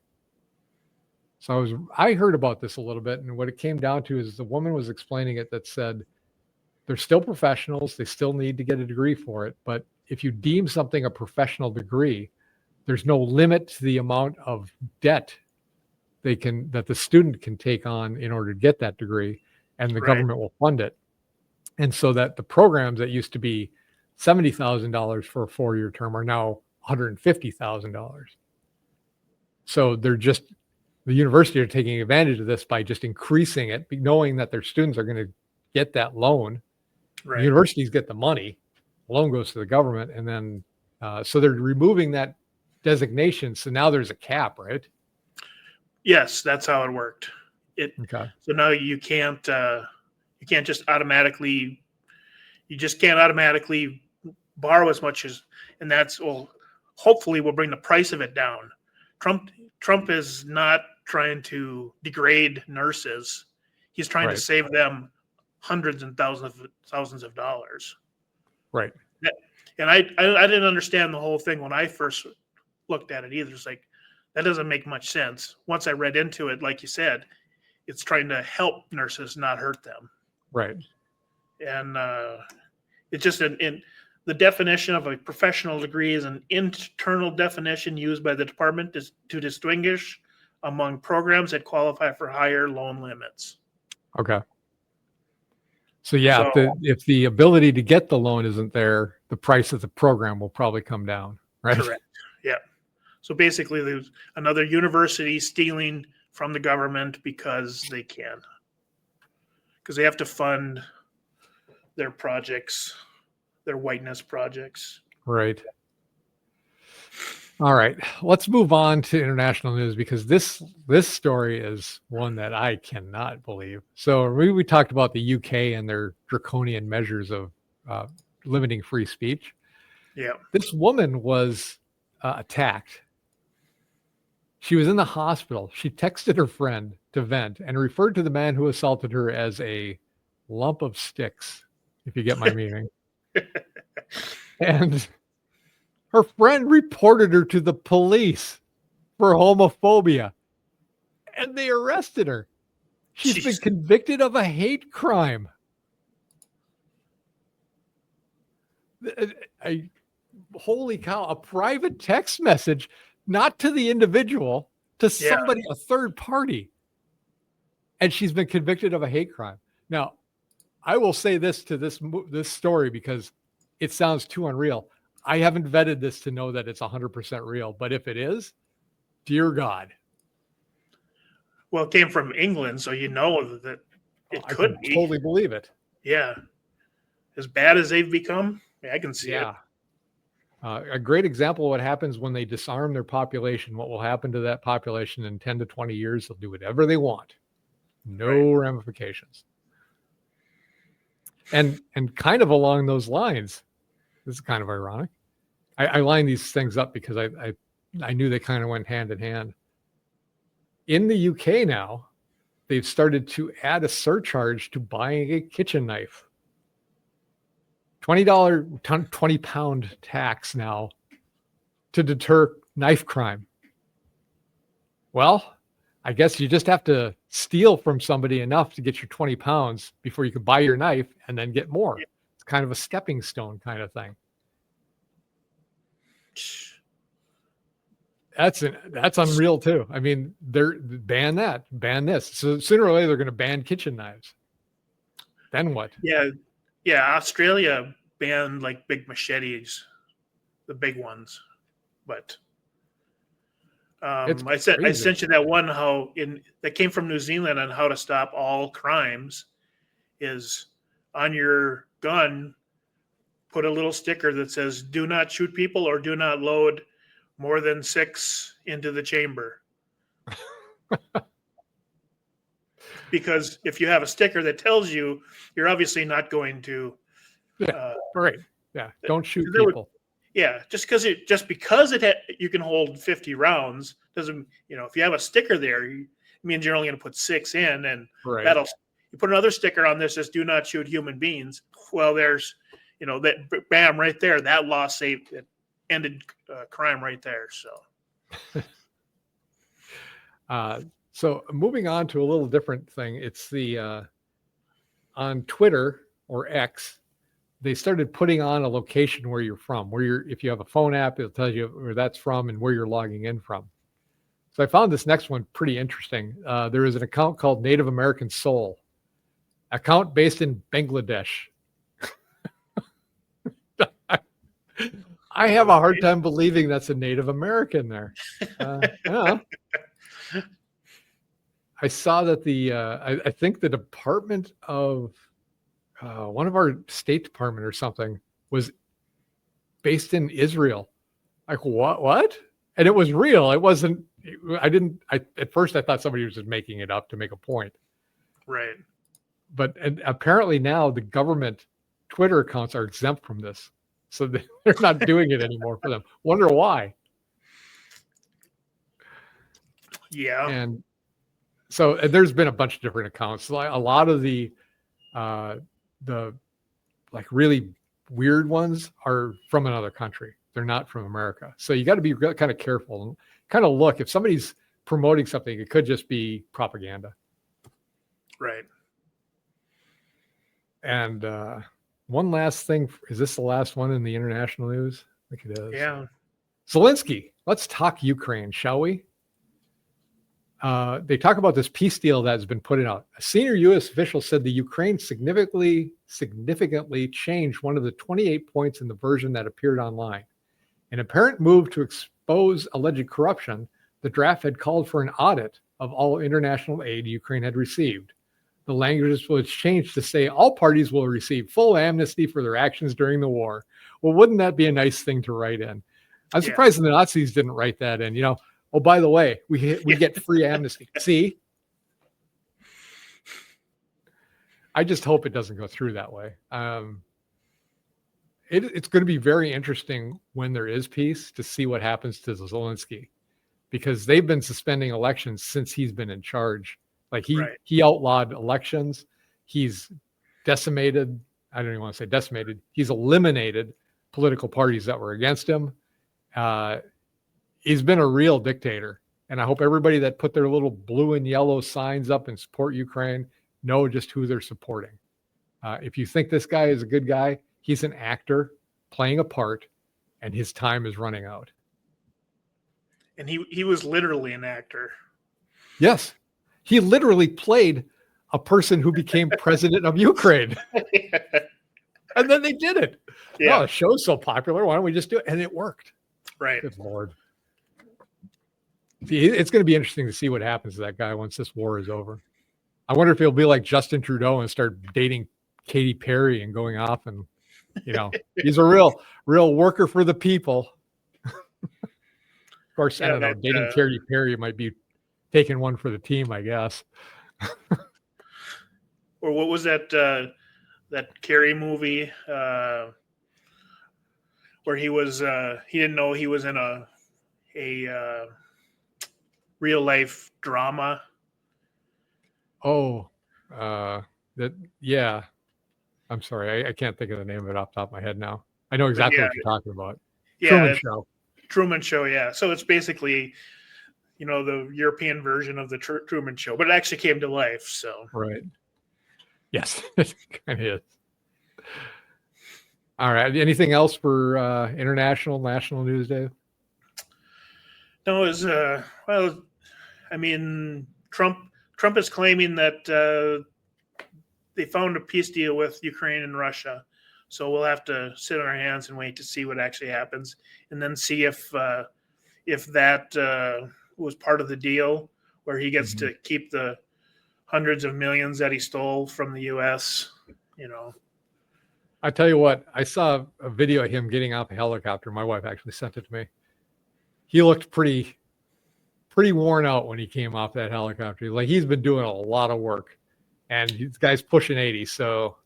So I heard about this a little bit, and what it came down to is the woman was explaining it that said they're still professionals, they still need to get a degree for it, but if you deem something a professional degree, there's no limit to the amount of debt that the student can take on in order to get that degree, and the government will fund it. And so that the programs that used to be $70,000 for a 4-year term are now $150,000. So the university are taking advantage of this by just increasing it, knowing that their students are going to get that loan. The universities get the money, the loan goes to the government, and then so they're removing that designation. So now there's a cap, right? Yes, that's how it worked. Okay. So now you can't just automatically borrow as much as, and that's, well, hopefully will bring the price of it down. Trump is not trying to degrade nurses. He's trying to save them hundreds and thousands of dollars. Right. And I didn't understand the whole thing when I first looked at it either. It's like, that doesn't make much sense. Once I read into it, like you said, it's trying to help nurses, not hurt them. Right. And it's just in the definition of a professional degree is an internal definition used by the department to distinguish among programs that qualify for higher loan limits. Okay. So yeah, if the ability to get the loan isn't there, the price of the program will probably come down, right? Correct. Yeah. So basically, there's another university stealing from the government because they can, because they have to fund their projects, their whiteness projects. Right. All right. Let's move on to international news, because this story is one that I cannot believe. So we talked about the UK and their draconian measures of limiting free speech. Yeah. This woman was attacked. She was in the hospital. She texted her friend to vent and referred to the man who assaulted her as a lump of sticks, if you get my meaning. And her friend reported her to the police for homophobia, and they arrested her. She's been convicted of a hate crime. Holy cow, a private text message, not to the individual, to somebody, a third party. And she's been convicted of a hate crime. Now, I will say this to this story because it sounds too unreal. I haven't vetted this to know that it's 100% real, but if it is, dear God. Well, it came from England, so you know that it could be. I totally believe it. Yeah. As bad as they've become, I can see it. A great example of what happens when they disarm their population. What will happen to that population in 10 to 20 years? They'll do whatever they want. No ramifications. And kind of along those lines, this is kind of ironic. I line these things up because I knew they kind of went hand in hand. In the UK now, they've started to add a surcharge to buying a kitchen knife. $20, 20-pound tax now to deter knife crime. Well, I guess you just have to steal from somebody enough to get your 20 pounds before you can buy your knife and then get more. It's kind of a stepping stone kind of thing. That's unreal too. I mean, they're ban this. So sooner or later they're going to ban kitchen knives. Then what? Yeah. Australia banned like big machetes, the big ones, but I sent you that one that came from New Zealand on how to stop all crimes. Is on your gun, put a little sticker that says "Do not shoot people" or "Do not load more than 6 into the chamber." Because if you have a sticker that tells you, you're obviously not going to. Don't shoot people. Just because you can hold 50 rounds doesn't, if you have a sticker there, it means you're only going to put 6 in, and you put another sticker on this that says "Do not shoot human beings." Well, there's, that bam right there, that law ended crime right there. So, So moving on to a little different thing. It's the on Twitter or X, they started putting on a location where you're from, if you have a phone app, it'll tell you where that's from and where you're logging in from. So I found this next one pretty interesting. There is an account called Native American Soul, account based in Bangladesh. I have a hard time believing that's a Native American there. Yeah. I saw that I think the Department of one of our State Department or something was based in Israel. Like what? And it was real. It wasn't. At first I thought somebody was just making it up to make a point. Right. But apparently now the government Twitter accounts are exempt from this, so they're not doing it anymore for them. Wonder why? Yeah. And so there's been a bunch of different accounts. Like a lot of the like really weird ones are from another country. They're not from America. So you got to be kind of careful and kind of look. If somebody's promoting something, it could just be propaganda. Right. And one last thing. Is this the last one in the international news? I think it is. Yeah. Zelensky. Let's talk Ukraine, shall we? They talk about this peace deal that has been put out. A senior U.S. official said the Ukraine significantly changed one of the 28 points in the version that appeared online. An apparent move to expose alleged corruption, the draft had called for an audit of all international aid Ukraine had received. The language was changed to say all parties will receive full amnesty for their actions during the war. Well, wouldn't that be a nice thing to write in? I'm surprised the Nazis didn't write that in. Oh, by the way, we get free amnesty. See? I just hope it doesn't go through that way. It's going to be very interesting when there is peace to see what happens to Zelensky, because they've been suspending elections since he's been in charge. Like he outlawed elections. He's decimated. I don't even want to say decimated. He's eliminated political parties that were against him. He's been a real dictator. And I hope everybody that put their little blue and yellow signs up and support Ukraine know just who they're supporting. If you think this guy is a good guy, he's an actor playing a part, and his time is running out. And he was literally an actor. Yes. He literally played a person who became president of Ukraine. And then they did it. Yeah. Oh, the show's so popular. Why don't we just do it? And it worked. Right. Good Lord. See, it's going to be interesting to see what happens to that guy once this war is over. I wonder if he'll be like Justin Trudeau and start dating Katy Perry and going off and, he's a real worker for the people. Of course, I don't know. Dating Katy Perry might be taking one for the team, I guess. Or what was that Carrie movie where he was he didn't know he was in a real life drama? Oh, yeah. I'm sorry. I can't think of the name of it off the top of my head now. I know exactly what you're talking about. Yeah. Truman Show. Yeah. So it's basically, the European version of the Truman Show, but it actually came to life. So. Right. Yes, it kind of is. All right. Anything else for national news, Dave? No, Trump is claiming that they found a peace deal with Ukraine and Russia. So we'll have to sit on our hands and wait to see what actually happens, and then see if that was part of the deal, where he gets to keep the hundreds of millions that he stole from the U.S. I tell you what, I saw a video of him getting off a helicopter. My wife actually sent it to me. He looked pretty worn out when he came off that helicopter. Like, he's been doing a lot of work, and this guy's pushing 80. So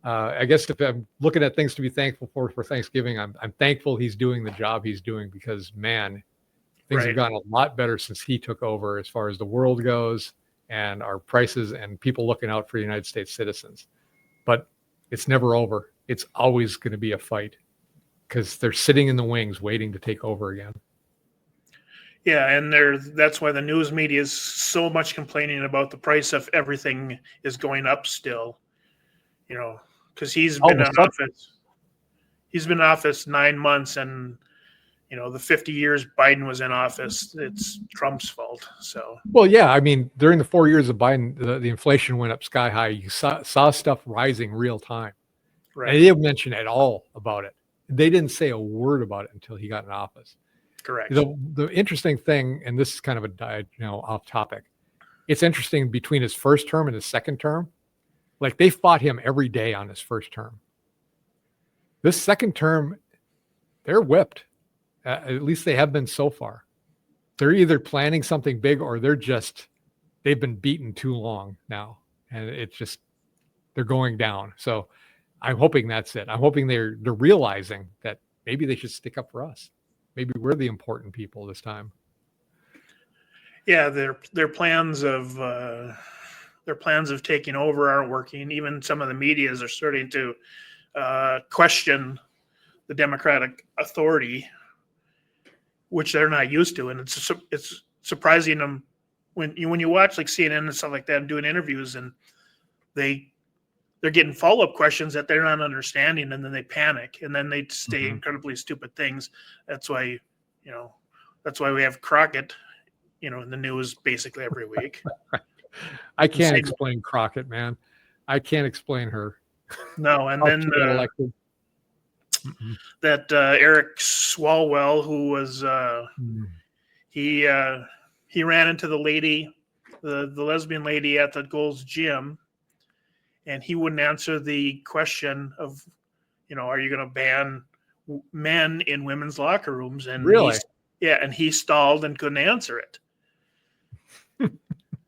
I guess if I'm looking at things to be thankful for Thanksgiving, I'm thankful he's doing the job he's doing, because, man, things have gotten a lot better since he took over as far as the world goes and our prices and people looking out for United States citizens. But it's never over. It's always going to be a fight, because they're sitting in the wings waiting to take over again. Yeah, and that's why the news media is so much complaining about the price of everything is going up still. Because he's All been of a in sudden, office. He's been in office 9 months, and the 50 years Biden was in office, it's Trump's fault. So, well, yeah, I mean, during the 4 years of Biden, the inflation went up sky high. You saw stuff rising real time. And right, they didn't mention at all about it. They didn't say a word about it until he got in office. correct. The interesting thing, and this is kind of off topic. It's interesting between his first term and his second term. Like they fought him every day on his first term. This second term, they're whipped. At least they have been so far. They're either planning something big or they've been beaten too long now. And they're going down. So I'm hoping that's it. I'm hoping they're realizing that maybe they should stick up for us. Maybe we're the important people this time. Yeah, their plans of taking over aren't working. Even some of the medias are starting to question the Democratic authority, which they're not used to, and it's surprising them when you watch like CNN and stuff like that doing interviews, and they're getting follow-up questions that they're not understanding, and then they panic, and then they say incredibly stupid things. That's why we have Crockett, in the news basically every week. I can't explain Crockett, man. I can't explain her. No, and then that Eric Swalwell, who was he ran into the lady, the lesbian lady at the Gold's Gym, and he wouldn't answer the question of, are you going to ban men in women's locker rooms? And really, and he stalled and couldn't answer it.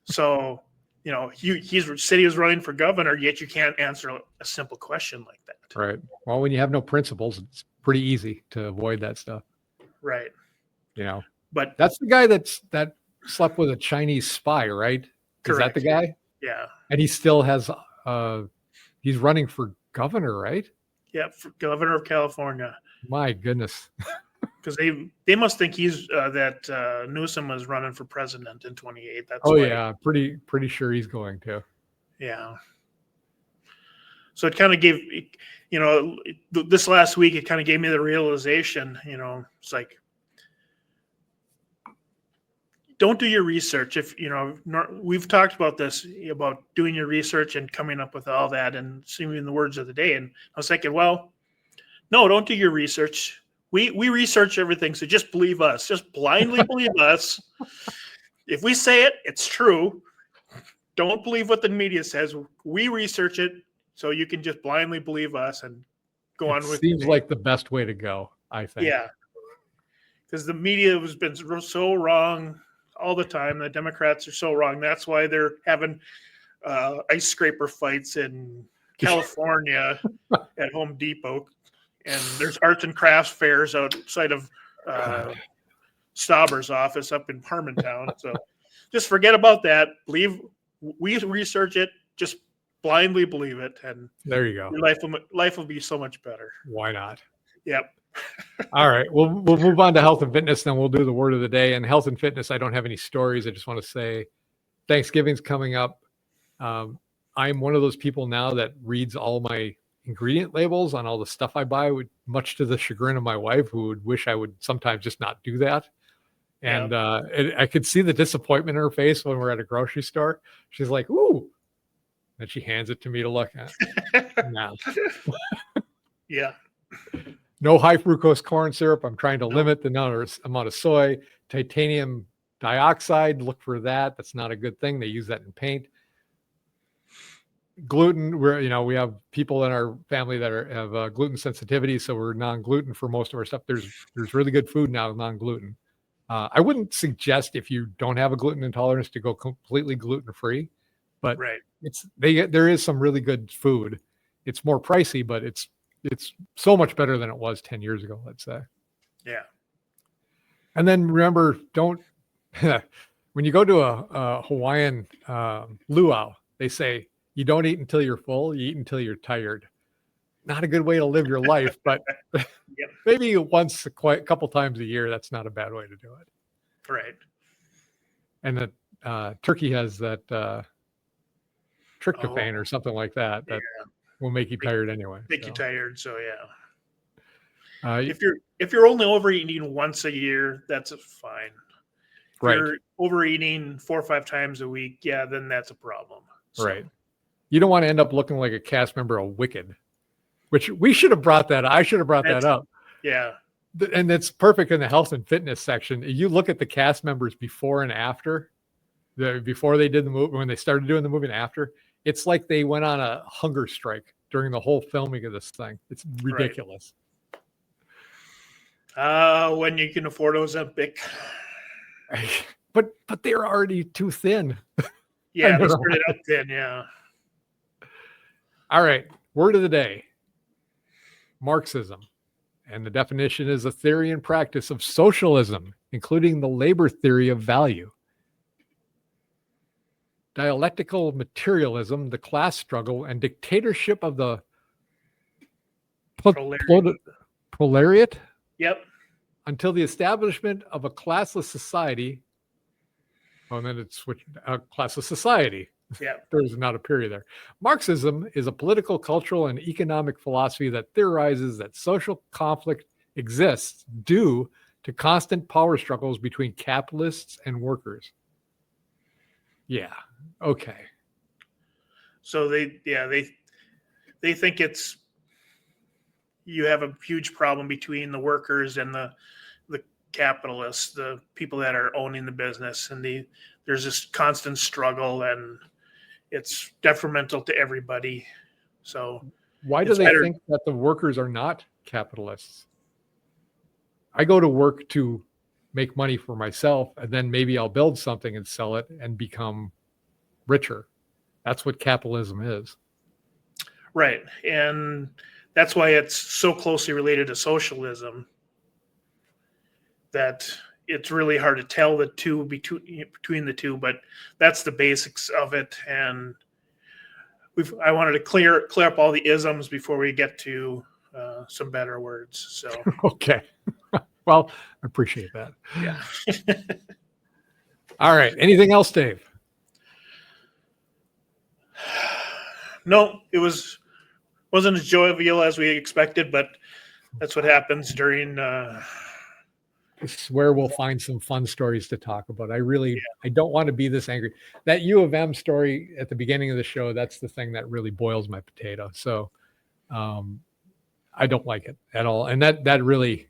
So, he said he was running for governor, yet you can't answer a simple question like that. Right. Well, when you have no principles, it's pretty easy to avoid that stuff. Right. But that's the guy that slept with a Chinese spy, right? Correct. Is that the guy? Yeah. And he still has, he's running for governor, right? Yeah, for governor of California. My goodness. Because they must think he's that Newsom is running for president in 28. That's yeah, pretty sure he's going to. Yeah. So it kind of gave, this last week, it kind of gave me the realization, it's like, don't do your research. If, we've talked about this, about doing your research and coming up with all that and seeing the words of the day. And I was thinking, well, no, don't do your research. We research everything. So just believe us. Just blindly believe us. If we say it, it's true. Don't believe what the media says. We research it. So you can just blindly believe us and go on with it. Seems like the best way to go, I think. Yeah. Because the media has been so wrong all the time. The Democrats are so wrong. That's why they're having ice scraper fights in California at Home Depot. And there's arts and crafts fairs outside of Stauber's office up in Harmontown. So just forget about that. We research it. Just blindly believe it, and there you go. Your life will be so much better. Why not? Yep. All right, we'll move on to health and fitness, then we'll do the word of the day. And health and fitness, I don't have any stories. I just want to say Thanksgiving's coming up. I'm one of those people now that reads all my ingredient labels on all the stuff I buy, much to the chagrin of my wife, who would wish I would sometimes just not do that. And I could see the disappointment in her face when we're at a grocery store. She's like, "Ooh," and she hands it to me to look at. Nah. Yeah. No high fructose corn syrup. I'm trying to limit the amount of soy. Titanium dioxide, look for that. That's not a good thing. They use that in paint. Gluten, we have people in our family that have gluten sensitivity, so we're non-gluten for most of our stuff. There's really good food now, non-gluten. I wouldn't suggest, if you don't have a gluten intolerance, to go completely gluten-free, but right. There is some really good food. It's more pricey, but it's so much better than it was 10 years ago, let's say. Yeah. And then remember, when you go to a Hawaiian luau, they say, you don't eat until you're full, you eat until you're tired. Not a good way to live your life, but maybe once, a couple times a year, that's not a bad way to do it. Right. And that turkey has that tryptophan or something like that will make you tired anyway. Make you tired. So yeah. If you're only overeating once a year, that's fine. If right. you're overeating 4 or 5 times a week, then that's a problem. So. Right. You don't want to end up looking like a cast member of Wicked, which we should have brought that. I should have brought that up. Yeah. And it's perfect in the health and fitness section. You look at the cast members before and after, before they did the movie, when they started doing the movie and after, it's like they went on a hunger strike during the whole filming of this thing. It's ridiculous. When you can afford Ozempic. But they're already too thin. Yeah, they started out thin, yeah. All right, word of the day. Marxism. And the definition is a theory and practice of socialism, including the labor theory of value. Dialectical materialism, the class struggle, and dictatorship of the proletariat. Yep. Until the establishment of a classless society. Oh, and then it's switched a classless society. Yeah. There's not a period there. Marxism is a political, cultural, and economic philosophy that theorizes that social conflict exists due to constant power struggles between capitalists and workers. Yeah. Okay. So they think it's, you have a huge problem between the workers and the capitalists, the people that are owning the business, and there's this constant struggle, and it's detrimental to everybody. So why do they think that the workers are not capitalists? I go to work to make money for myself, and then maybe I'll build something and sell it and become richer. That's what capitalism is. Right. And that's why it's so closely related to socialism that it's really hard to tell the two between the two, but that's the basics of it. And I wanted to clear up all the isms before we get to some better words. So okay. Well, I appreciate that. Yeah. All right. Anything else, Dave? No, it wasn't as jovial as we expected, but that's what happens during. This is where we'll find some fun stories to talk about. I don't want to be this angry. That U of M story at the beginning of the show, that's the thing that really boils my potato. So I don't like it at all. And that really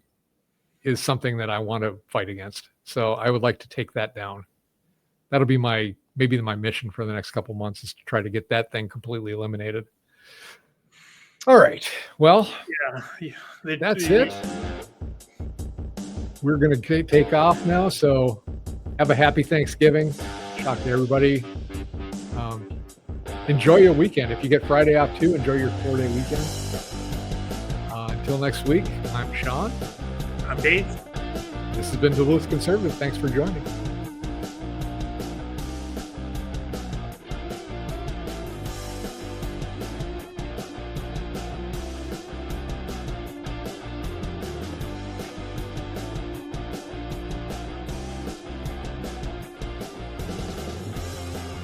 is something that I want to fight against. So I would like to take that down. That'll be maybe my mission for the next couple months, is to try to get that thing completely eliminated. All right. Well, that's it. We're going to take off now. So have a happy Thanksgiving. Talk to everybody. Enjoy your weekend. If you get Friday off too, enjoy your 4-day weekend. Until next week, I'm Sean. I'm Dave. This has been Duluth Conservative. Thanks for joining.